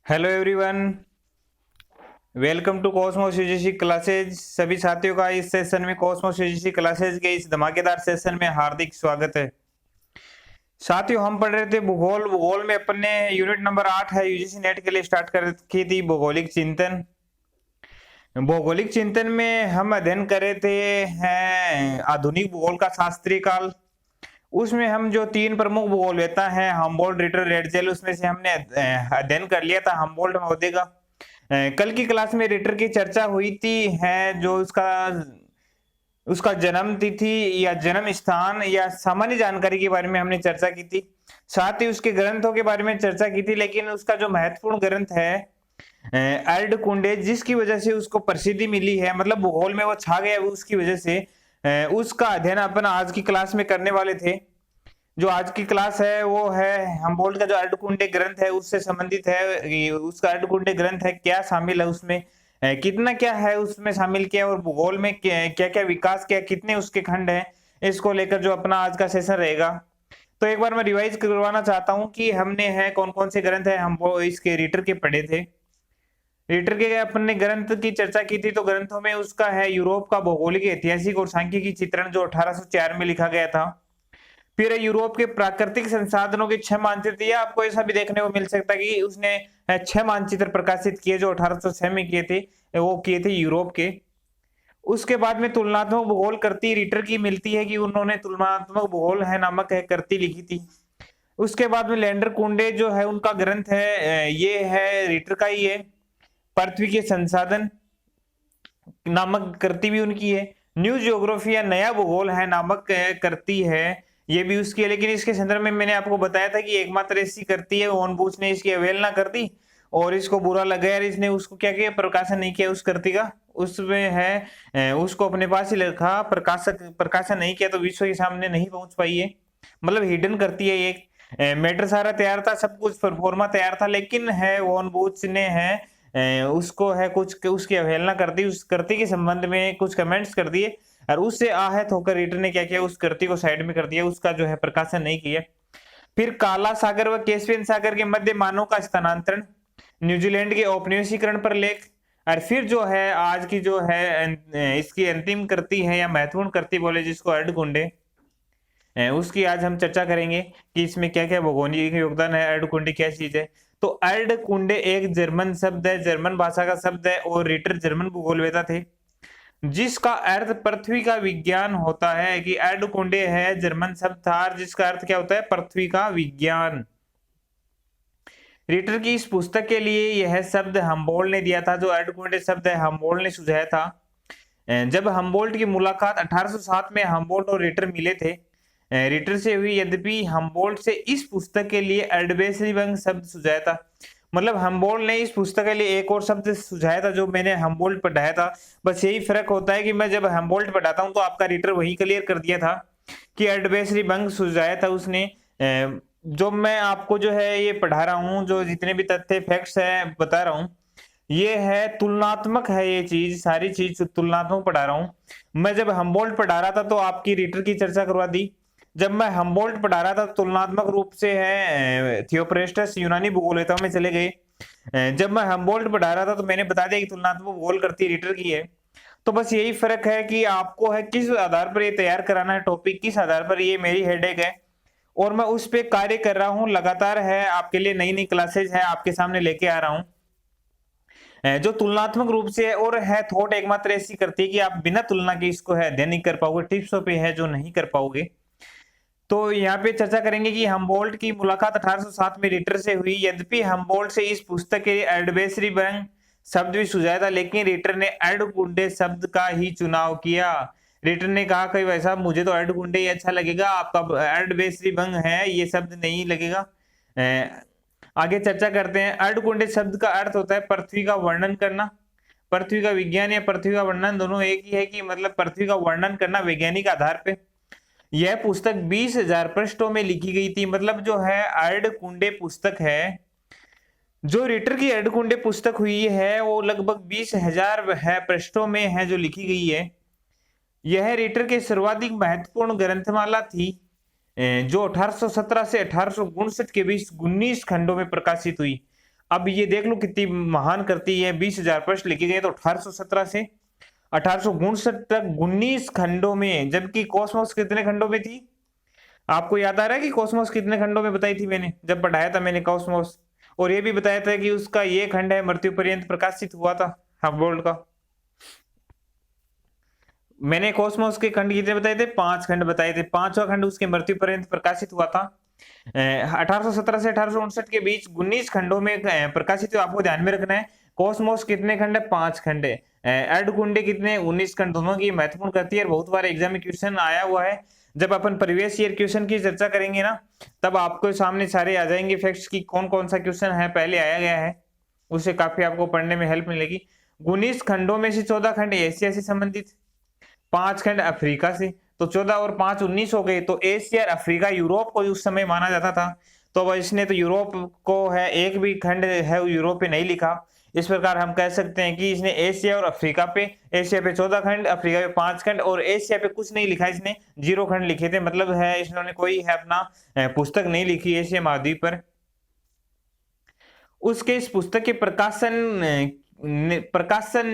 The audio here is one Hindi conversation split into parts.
Hello everyone, welcome to Cosmos UGC classes. सभी साथियों का इस सेशन में कॉस्मोस यूजीसी क्लासेज के इस धमाकेदार सेशन में हार्दिक स्वागत है। साथियों, हम पढ़ रहे थे भूगोल। भूगोल में अपन ने यूनिट नंबर 8 है यूजीसी नेट के लिए स्टार्ट कर रखी थी, भौगोलिक चिंतन। भौगोलिक चिंतन में हम अध्ययन कर रहे थे हैं आधुनिक भूगोल का शास्त्रीय काल। उसमें हम जो तीन प्रमुख भूगोलवेत्ता हैं, हम्बोल्ट, रिटर, रेडजेल, उसमें से हमने अध्ययन कर लिया था हम्बोल्ट महोदय का। कल की क्लास में रिटर की चर्चा हुई थी, है जो उसका उसका जन्म तिथि या जन्म स्थान या सामान्य जानकारी के बारे में हमने चर्चा की थी। साथ ही उसके ग्रंथों के बारे में चर्चा की थी, लेकिन उसका जो महत्वपूर्ण ग्रंथ है अर्ड कुंडे, जिसकी वजह से उसको प्रसिद्धि मिली है, मतलब भूगोल में वो छा गया उसकी वजह से, उसका अध्ययन अपन आज की क्लास में करने वाले थे। जो आज की क्लास है वो है हम्बोल्ट का जो अर्धकुंडे ग्रंथ है उससे संबंधित है। उसका अर्धकुंडे ग्रंथ है, क्या शामिल है उसमें, कितना क्या है उसमें शामिल किया, और भूगोल में क्या क्या विकास किया, कितने उसके खंड हैं, इसको लेकर जो अपना आज का सेशन रहेगा। तो एक बार मैं रिवाइज करवाना चाहता हूँ कि हमने है कौन कौन से ग्रंथ है हम वो इसके रीटर के पढ़े थे। रीटर के अपन ने ग्रंथ की चर्चा की थी, तो ग्रंथों में उसका है यूरोप का भौगोलिक, ऐतिहासिक और सांख्यिकी चित्रण जो 1804 में लिखा गया था। फिर यूरोप के प्राकृतिक संसाधनों के 6 मानचित्र, या आपको ऐसा भी देखने को मिल सकता है कि उसने 6 मानचित्र प्रकाशित किए जो 1806 में किए थे, वो किए थे यूरोप के। उसके बाद में तुलनात्मक भूगोल करती रीटर की मिलती है कि उन्होंने तुलनात्मक भूगोल है नामक है करती लिखी थी। उसके बाद में लैंडर कुंडे जो है उनका ग्रंथ है, ये है रीटर का ही है, पृथ्वी के संसाधन नामक करती भी उनकी है। न्यू ज्योग्राफी या नया भूगोल है नामक करती है, ये भी उसकी है। लेकिन इसके संदर्भ में मैंने आपको बताया था कि एकमात्र ऐसी करती है ओन बूच ने इसकी अवहेलना कर दी और इसको बुरा लगा यार, इसने उसको क्या किया, प्रकाशन नहीं किया उस कृति का, उसमें है उसको अपने पास ही रखा, प्रकाशन नहीं किया, तो विश्व के सामने नहीं पहुंच पाई है, मतलब हिडन करती है। एक मैटर सारा तैयार था, सब कुछ परफॉर्मा तैयार था, लेकिन है ओन बूच ने है उसको है कुछ उसकी अवहेलना कर दी, उस कृति के संबंध में कुछ कमेंट्स कर दिए, और उससे आहत होकर रीटर ने क्या किया, उस कृति को साइड में कर दिया, उसका जो है प्रकाशन नहीं किया। फिर काला सागर व कैस्पियन सागर के मध्य मानव का स्थानांतरण, न्यूजीलैंड के औपनिवेशीकरण पर लेख, और फिर जो है आज की जो है इसकी अंतिम कृति है या महत्वपूर्ण कृति बोले जिसको अर्धकुंडे, उसकी आज हम चर्चा करेंगे कि इसमें क्या क्या भौगोलिक योगदान है, अर्धकुंडे क्या चीज है। तो अर्धकुंडे एक जर्मन शब्द है, जर्मन भाषा का शब्द है, और रीटर जर्मन भूगोलवेत्ता थे, जिसका अर्थ पृथ्वी का विज्ञान होता है। कि अर्धकुंडे है जर्मन शब्द था जिसका अर्थ क्या होता है, पृथ्वी का विज्ञान। रीटर की इस पुस्तक के लिए यह शब्द हम्बोल्ट ने दिया था, जो अर्धकुंडे शब्द है हम्बोल्ट ने सुझाया था। जब हम्बोल्ट की मुलाकात 1807 में हम्बोल्ट और रीटर मिले थे, रीटर से हुई, यद्यपि हम्बोल्ट से इस पुस्तक के लिए अर्धवेसरीबंग शब्द सुझाया था। मतलब हम्बोल्ट ने इस पुस्तक के लिए एक और शब्द सुझाया था जो मैंने हम्बोल्ट पढ़ाया था। बस यही फर्क होता है कि मैं जब हम्बोल्ट पढ़ाता हूं तो आपका रीटर वही क्लियर कर दिया था कि अर्धवेसरीबंग सुझाया था उसने। जो मैं आपको जो है ये पढ़ा रहा हूँ, जो जितने भी तथ्य फैक्ट्स है बता रहा हूँ, ये है तुलनात्मक है, ये चीज सारी चीज तुलनात्मक पढ़ा रहा हूं। मैं जब हम्बोल्ट पढ़ा रहा था तो आपकी रीटर की चर्चा करवा दी, जब मैं हम्बोल्ट पढ़ा रहा था तुलनात्मक रूप से है थियोप्रेस्टस यूनानी भूगोलवेत्ताओं में चले गए। जब मैं हम्बोल्ट पढ़ा रहा था तो मैंने बता दिया कि तुलनात्मक भूगोल करती रीटर की है। तो बस यही फर्क है कि आपको है किस आधार पर ये तैयार कराना है टॉपिक, किस आधार पर ये मेरी हेडेक है, और मैं उस पर कार्य कर रहा हूँ लगातार। है आपके लिए नई नई क्लासेज है आपके सामने लेके आ रहा हूँ जो तुलनात्मक रूप से है, और है थॉट एकमात्र ऐसी करती है कि आप बिना तुलना के इसको है अध्ययन नहीं कर पाओगे, टिप्सों पे है जो नहीं कर पाओगे। तो यहाँ पे चर्चा करेंगे कि हम्बोल्ट की मुलाकात 1807 में रीटर से हुई, यद्यपि हम्बोल्ट से इस पुस्तक के अर्धवेसरीबंग शब्द भी सुझाया था, लेकिन रीटर ने अर्धकुंडे शब्द का ही चुनाव किया। रीटर ने कहा कि वैसा मुझे तो अर्धकुंडे ही अच्छा लगेगा, आपका अर्धवेसरीबंग है ये शब्द नहीं लगेगा। आगे चर्चा करते हैं। अर्धकुंडे शब्द का अर्थ होता है पृथ्वी का वर्णन करना। पृथ्वी का विज्ञान या पृथ्वी का वर्णन दोनों एक ही है, कि मतलब पृथ्वी का वर्णन करना वैज्ञानिक आधार पे। यह पुस्तक 20,000 पृष्ठों में लिखी गई थी। मतलब जो है अर्धकुंडे पुस्तक है, जो रीटर की अर्धकुंडे पुस्तक हुई है वो लगभग 20,000 है पृष्ठों में है जो लिखी गई है। यह रीटर के सर्वाधिक महत्वपूर्ण ग्रंथमाला थी, जो 1817 से 1859 के बीच 19 खंडों में प्रकाशित हुई। अब ये देख लो कितनी महान करती है। 20,000 प्रश्न लिखे गए तो 1817 से 1859 तक 19 खंडों में, जबकि कॉस्मोस कितने खंडों में थी? आपको याद आ रहा है कि कॉस्मोस कितने खंडों में बताई थी? मैंने जब पढ़ाया था मैंने कॉस्मोस, और ये भी बताया था कि उसका ये खंड है मृत्यु पर्यंत प्रकाशित हुआ था हबल का। मैंने कॉस्मोस के खंड कितने बताए थे? 5 खंड बताए थे। 5वां खंड उसके मृत्यु पर्यंत प्रकाशित हुआ था। 1817 से 1859 के बीच 19 खंडों में प्रकाशित हुआ। आपको ध्यान में रखना है कॉस्मोस कितने खंड है? 5 खंड है। अर्धकुंडे कितने? 19 खंड। दोनों की महत्वपूर्ण करती है, बहुत बार एग्जाम में क्वेश्चन आया हुआ है। जब अपन प्रीवियस ईयर क्वेश्चन की चर्चा करेंगे ना, तब आपको सामने सारे आ जाएंगे फैक्ट्स की कौन कौन सा क्वेश्चन है पहले आया गया है, उससे काफी आपको पढ़ने में हेल्प मिलेगी। 19 खंडों में से 14 खंड एशिया से संबंधित, 5 खंड अफ्रीका से, तो 14 और 5 19 हो गए। तो एशिया, अफ्रीका, यूरोप को उस समय माना जाता था। तो अब इसने तो यूरोप को है, एक भी खंड है यूरोप पे नहीं लिखा। इस प्रकार हम कह सकते हैं कि इसने एशिया और अफ्रीका पे, एशिया पे 14 खंड, अफ्रीका पे 5 खंड, और एशिया पे कुछ नहीं लिखा, इसने 0 खंड लिखे थे। मतलब है इसने कोई है अपना पुस्तक नहीं लिखी एशिया महाद्वीप पर। उसके इस पुस्तक के प्रकाशन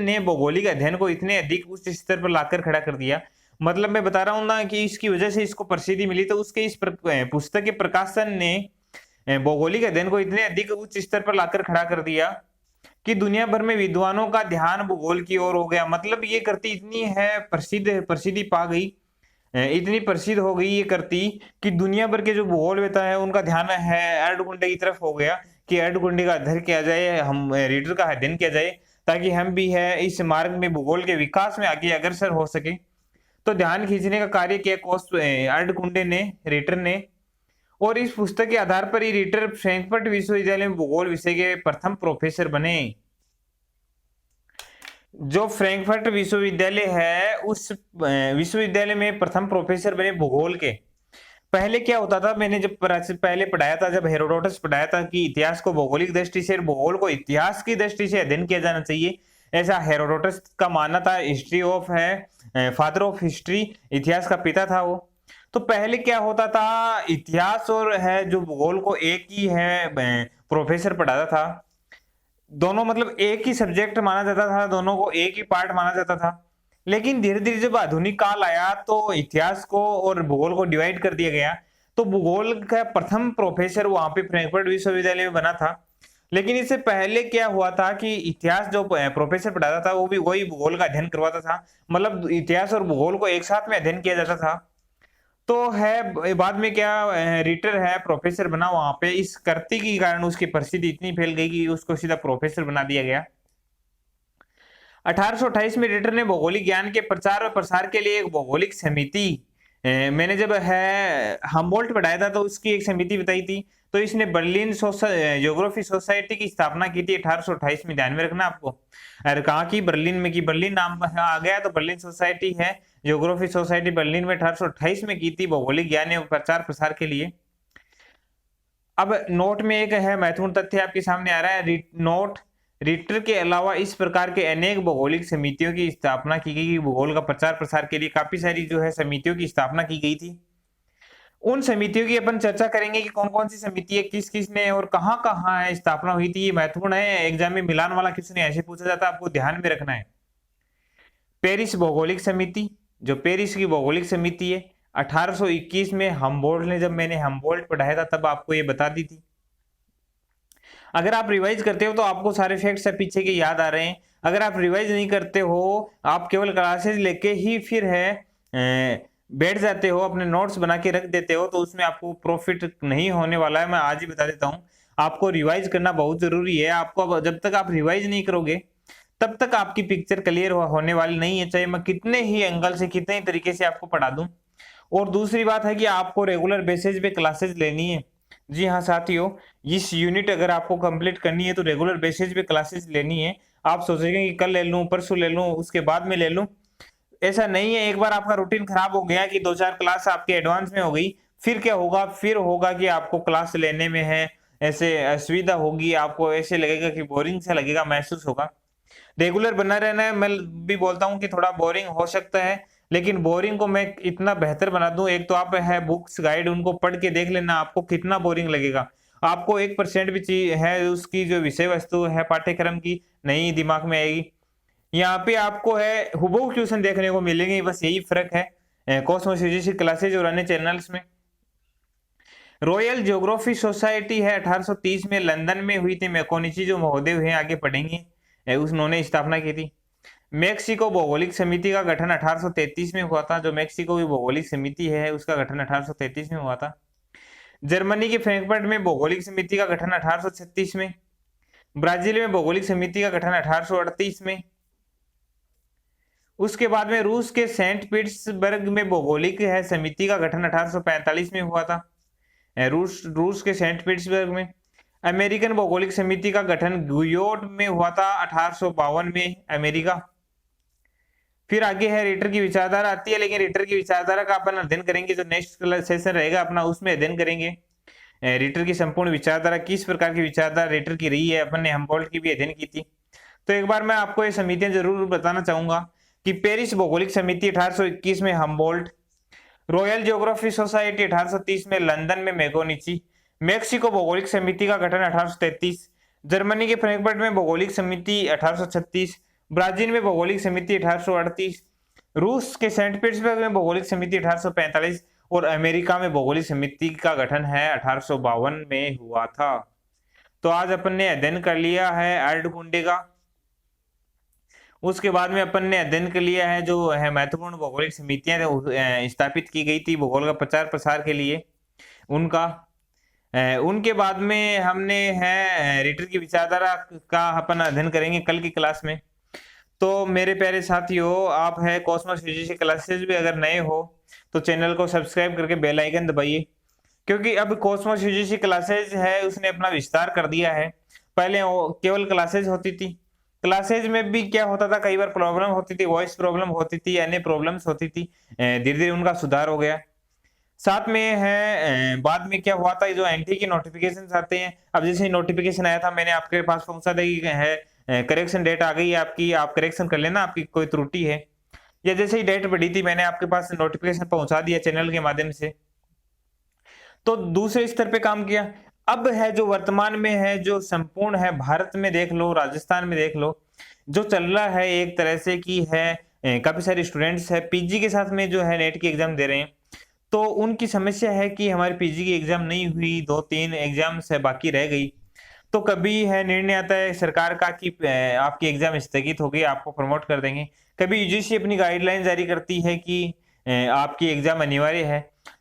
ने भौगोलिक अध्ययन को इतने अधिक उच्च स्तर पर लाकर खड़ा कर दिया। मतलब मैं बता रहा हूं ना कि इसकी वजह से इसको प्रसिद्धि मिली। तो उसके इस पुस्तक के प्रकाशन ने भौगोलिक अध्ययन को इतने अधिक उच्च स्तर पर लाकर खड़ा कर दिया कि दुनिया भर में विद्वानों का ध्यान भूगोल की ओर हो गया। मतलब ये करती इतनी है प्रसिद्धि पा गई, इतनी प्रसिद्ध हो गई ये करती कि दुनिया भर के जो भूगोलवेता है उनका ध्यान है अर्धकुंडे की तरफ हो गया कि अर्धकुंडे का अध्ययन किया जाए, हम रीडर का अध्ययन किया जाए, ताकि हम भी है इस मार्ग में भूगोल के विकास में आगे अग्रसर हो सके। तो ध्यान खींचने का कार्य किया अर्धकुंडे ने, रीटर ने। और इस पुस्तक के आधार पर ही रीटर फ्रैंकफर्ट विश्वविद्यालय में भूगोल विषय के प्रथम प्रोफेसर बने। जो फ्रैंकफर्ट विश्वविद्यालय है उस विश्वविद्यालय में प्रथम प्रोफेसर बने भूगोल के। पहले क्या होता था, मैंने जब पहले पढ़ाया था, जब हेरोडोटस पढ़ाया था कि इतिहास को भौगोलिक दृष्टि से, भूगोल को इतिहास की दृष्टि से अध्ययन किया जाना चाहिए, ऐसा हेरोडोटस का मानना था। हिस्ट्री ऑफ है फादर ऑफ हिस्ट्री, इतिहास का पिता था वो। तो पहले क्या होता था, इतिहास और है जो भूगोल को एक ही है प्रोफेसर पढ़ाता था। दोनों मतलब एक ही सब्जेक्ट माना जाता था, दोनों को एक ही पार्ट माना जाता था। लेकिन धीरे धीरे जब आधुनिक काल आया तो इतिहास को और भूगोल को डिवाइड कर दिया गया। तो भूगोल का प्रथम प्रोफेसर वहां पे फ्रैंकफर्ट विश्वविद्यालय में बना था। लेकिन इससे पहले क्या हुआ था कि इतिहास जो प्रोफेसर पढ़ाता था वो भी वही भूगोल का अध्ययन करवाता था। मतलब इतिहास और भूगोल को एक साथ में अध्ययन किया जाता था। तो है बाद में क्या रीटर है प्रोफेसर बना वहां पे। इस करती के कारण उसकी प्रसिद्धि इतनी फैल गई कि उसको सीधा प्रोफेसर बना दिया गया। 1828 में रीटर ने भौगोलिक ज्ञान के प्रचार और प्रसार के लिए एक भौगोलिक समिति, मैंने जब है हमबोल्ट पढ़ाया था तो उसकी एक समिति बताई थी। तो इसने बर्लिन ज्योग्राफी सोसाइटी की स्थापना की थी 1828 में। ध्यान में रखना आपको। अरे कहाँ की? बर्लिन में की। बर्लिन नाम आ गया तो बर्लिन सोसाइटी है, ज्योग्राफी सोसाइटी बर्लिन में 1828 में की थी भौगोलिक ज्ञान एवं प्रचार प्रसार के लिए। अब नोट में एक है महत्वपूर्ण तथ्य आपके सामने आ रहा है नोट। रीटर के अलावा इस प्रकार के अनेक भौगोलिक समितियों की स्थापना की गई। भूगोल का प्रचार प्रसार के लिए काफी सारी जो है समितियों की स्थापना की गई थी। उन समितियों की अपन चर्चा करेंगे कि कौन कौन सी समिति है, किस किस ने और कहां कहां है स्थापना हुई थी। ये महत्वपूर्ण है, एग्जाम में मिलान वाला क्वेश्चन ऐसे पूछा जाता है, आपको ध्यान में रखना है। पेरिस भौगोलिक समिति, जो पेरिस की भौगोलिक समिति है 1821 में हमबोल्ट ने, जब मैंने हमबोल्ट पढ़ाया था तब आपको ये बता दी थी। अगर आप रिवाइज करते हो तो आपको सारे फैक्ट्स पीछे के याद आ रहे हैं। अगर आप रिवाइज नहीं करते हो, आप केवल क्लासेज लेके ही फिर है बैठ जाते हो, अपने नोट्स बना के रख देते हो, तो उसमें आपको प्रॉफिट नहीं होने वाला है। मैं आज ही बता देता हूँ, आपको रिवाइज करना बहुत जरूरी है। आपको जब तक आप रिवाइज नहीं करोगे तब तक आपकी पिक्चर क्लियर होने वाली नहीं है, चाहे मैं कितने ही एंगल से कितने ही तरीके से आपको पढ़ा दूं। और दूसरी बात है कि आपको रेगुलर बेसिस पे क्लासेस लेनी है। जी हाँ साथियों, इस यूनिट अगर आपको कंप्लीट करनी है तो रेगुलर बेसिस पे क्लासेस लेनी है। आप सोचेंगे कि कल ले लूं, परसों ले लूं, उसके बाद में ले लूं, ऐसा नहीं है। एक बार आपका रूटीन खराब हो गया कि 2-4 क्लास आपके एडवांस में हो गई, फिर क्या होगा, फिर होगा कि आपको क्लास लेने में है ऐसे असुविधा होगी, आपको ऐसे लगेगा कि बोरिंग सा लगेगा, महसूस होगा। रेगुलर बना रहना है। मैं भी बोलता हूँ कि थोड़ा बोरिंग हो सकता है, लेकिन बोरिंग को मैं इतना बेहतर बना दूं। एक तो आप है बुक्स गाइड उनको पढ़ के देख लेना, आपको कितना बोरिंग लगेगा। आपको 1% भी चीज है उसकी जो विषय वस्तु है पाठ्यक्रम की नहीं दिमाग में आएगी। यहाँ पे आपको है हुबहू क्वेश्चन देखने को मिलेंगे, बस यही फर्क है कॉस्मोस यूजीसी क्लासेज और अन्य चैनल्स में। रॉयल ज्योग्राफी सोसाइटी है 1830 में लंदन में हुई थी। मैकोनिची जो महोदय हुए आगे पढ़ेंगे, उन्होंने स्थापना की थी। मेक्सिको भौगोलिक समिति का गठन 1833 में हुआ था। जो मेक्सिको की भौगोलिक समिति है उसका गठन 1833 में हुआ था। जर्मनी के फ्रैंकफर्ट में भौगोलिक समिति का गठन 1836 में। ब्राजील में भौगोलिक समिति का गठन 1838 में। उसके बाद में रूस के सेंट पीटर्सबर्ग में भौगोलिक है समिति का गठन 1845 में हुआ था। रूस के सेंट पीटर्सबर्ग में। अमेरिकन भौगोलिक समिति का गठन गुयोट में हुआ था 1852 में, अमेरिका। फिर आगे है रिटर की विचारधारा आती है, लेकिन रिटर की विचारधारा का अपन अध्ययन करेंगे जो नेक्स्ट सेशन रहेगा अपना, उसमें अध्ययन करेंगे रिटर की संपूर्ण विचारधारा, किस प्रकार की विचारधारा रिटर की रही है। अपन ने हम्बोल्ट की भी अध्ययन की थी। तो एक बार मैं आपको ये समितियां जरूर बताना चाहूंगा कि पेरिस भौगोलिक समिति 1821 में हम्बोल्ट, रॉयल ज्योग्राफी सोसाइटी 1830 में लंदन में मैकोनिची, मेक्सिको भौगोलिक समिति का गठन 1833, जर्मनी के फ्रैंकफर्ट में भौगोलिक समिति 1836, ब्राजील में भौगोलिक समिति 1838, रूस के सेंट पीटर्सबर्ग में भौगोलिक समिति 1845 और अमेरिका में भौगोलिक समिति का गठन है 1852 में हुआ था। तो आज अपन ने अध्ययन कर लिया है अर्धकुंडे का। उसके बाद में अपन ने अध्ययन कर लिया है जो है महत्वपूर्ण भौगोलिक समितियां स्थापित की गई थी भूगोल का प्रचार प्रसार के लिए उनका। उनके बाद में हमने है रिटर की विचारधारा का अपन अध्ययन करेंगे कल की क्लास में। तो मेरे प्यारे साथियों, आप है कॉस्मोस यूजीसी क्लासेस भी अगर नए हो तो चैनल को सब्सक्राइब करके बेल आइकन दबाइए, क्योंकि अब कॉस्मोस यूजीसी क्लासेस है उसने अपना विस्तार कर दिया है। पहले केवल क्लासेज होती थी, क्लासेज में भी क्या होता था, कई बार प्रॉब्लम होती थी, वॉइस प्रॉब्लम होती थी, अन्य प्रॉब्लम्स होती थी। धीरे धीरे उनका सुधार हो गया। साथ में है बाद में क्या हुआ था, ये जो एनटी की नोटिफिकेशन आते हैं, अब जैसे नोटिफिकेशन आया था मैंने आपके पास पहुंचा दी है करेक्शन डेट आ गई है आपकी, आप करेक्शन कर लेना आपकी कोई त्रुटि है। या जैसे ही डेट बढ़ी थी मैंने आपके पास नोटिफिकेशन पहुंचा दिया चैनल के माध्यम से। तो दूसरे स्तर पे काम किया। अब है जो वर्तमान में है जो संपूर्ण है भारत में देख लो, राजस्थान में देख लो, जो चल रहा है एक तरह से कि है काफी सारे स्टूडेंट्स है पीजी के साथ में जो है नेट की एग्जाम दे रहे हैं। तो उनकी समस्या है कि हमारी पीजी की एग्जाम नहीं हुई, 2-3 एग्जाम्स है बाकी रह गई। तो कभी है निर्णय आता है सरकार का कि आपकी एग्जाम स्थगित हो गई, आपको प्रमोट कर देंगे। कभी यूजीसी अपनी गाइडलाइन जारी करती है कि आपकी एग्जाम अनिवार्य है।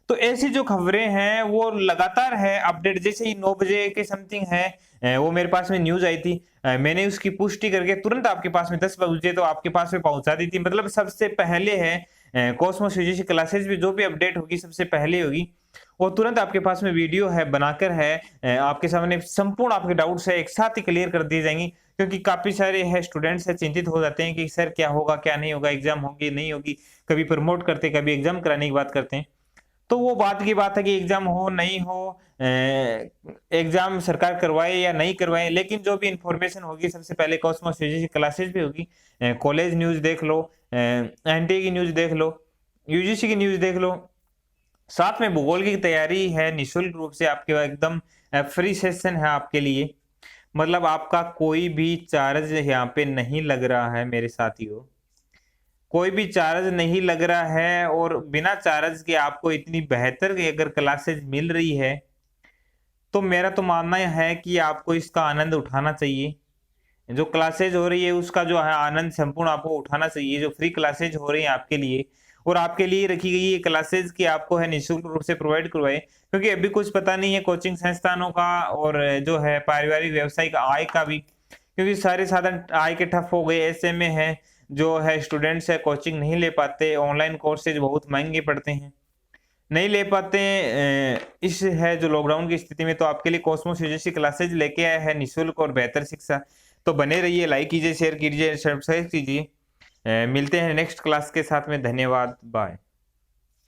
तो ऐसी जो खबरें हैं वो लगातार है अपडेट। जैसे ही 9 बजे के समथिंग है वो मेरे पास में न्यूज आई थी, मैंने उसकी पुष्टि करके तुरंत आपके पास में 10 बजे तो आपके पास में पहुंचा दी थी। मतलब सबसे पहले है कॉस्मोस यूजीसी क्लासेस भी जो भी अपडेट होगी सबसे पहले होगी, वो तुरंत आपके पास में वीडियो है बनाकर है आपके सामने संपूर्ण आपके डाउट्स है एक साथ ही क्लियर कर दिए जाएंगे। क्योंकि काफी सारे है स्टूडेंट्स है चिंतित हो जाते हैं कि सर क्या होगा क्या नहीं होगा, एग्जाम होगी नहीं होगी, कभी प्रमोट करते कभी एग्जाम कराने की बात करते हैं। तो वो बात की बात है कि एग्जाम हो नहीं हो, एग्जाम सरकार करवाए या नहीं करवाए, लेकिन जो भी इंफॉर्मेशन होगी सबसे पहले कॉस्मोस यूजीसी क्लासेस भी होगी। कॉलेज न्यूज देख लो, एनटीए की न्यूज देख लो, यूजीसी की न्यूज देख लो। साथ में भूगोल की तैयारी है निःशुल्क रूप से आपके एकदम फ्री सेशन है आपके लिए। मतलब आपका कोई भी चार्ज यहाँ पे नहीं लग रहा है मेरे साथियों, कोई भी चार्ज नहीं लग रहा है। और बिना चार्ज के आपको इतनी बेहतर अगर क्लासेज मिल रही है तो मेरा तो मानना है कि आपको इसका आनंद उठाना चाहिए। जो क्लासेज हो रही है उसका जो है आनंद संपूर्ण आपको उठाना चाहिए। जो फ्री क्लासेज हो रही है आपके लिए और आपके लिए रखी गई ये क्लासेज की आपको है निःशुल्क रूप से प्रोवाइड करवाए, क्योंकि अभी कुछ पता नहीं है कोचिंग संस्थानों का और जो है पारिवारिक व्यवसायिक आय का भी, क्योंकि सारे साधन आय के ठप हो गए। ऐसे में है जो है स्टूडेंट्स है कोचिंग नहीं ले पाते, ऑनलाइन कोर्सेज बहुत महंगे पड़ते हैं, नहीं ले पाते इस है जो लॉकडाउन की स्थिति में। तो आपके लिए कॉस्मोस यूजीसी क्लासेज लेके आया है निःशुल्क और बेहतर शिक्षा। तो बने रहिए, लाइक कीजिए, शेयर कीजिए, सब्सक्राइब कीजिए। मिलते हैं नेक्स्ट क्लास के साथ में। धन्यवाद, बाय।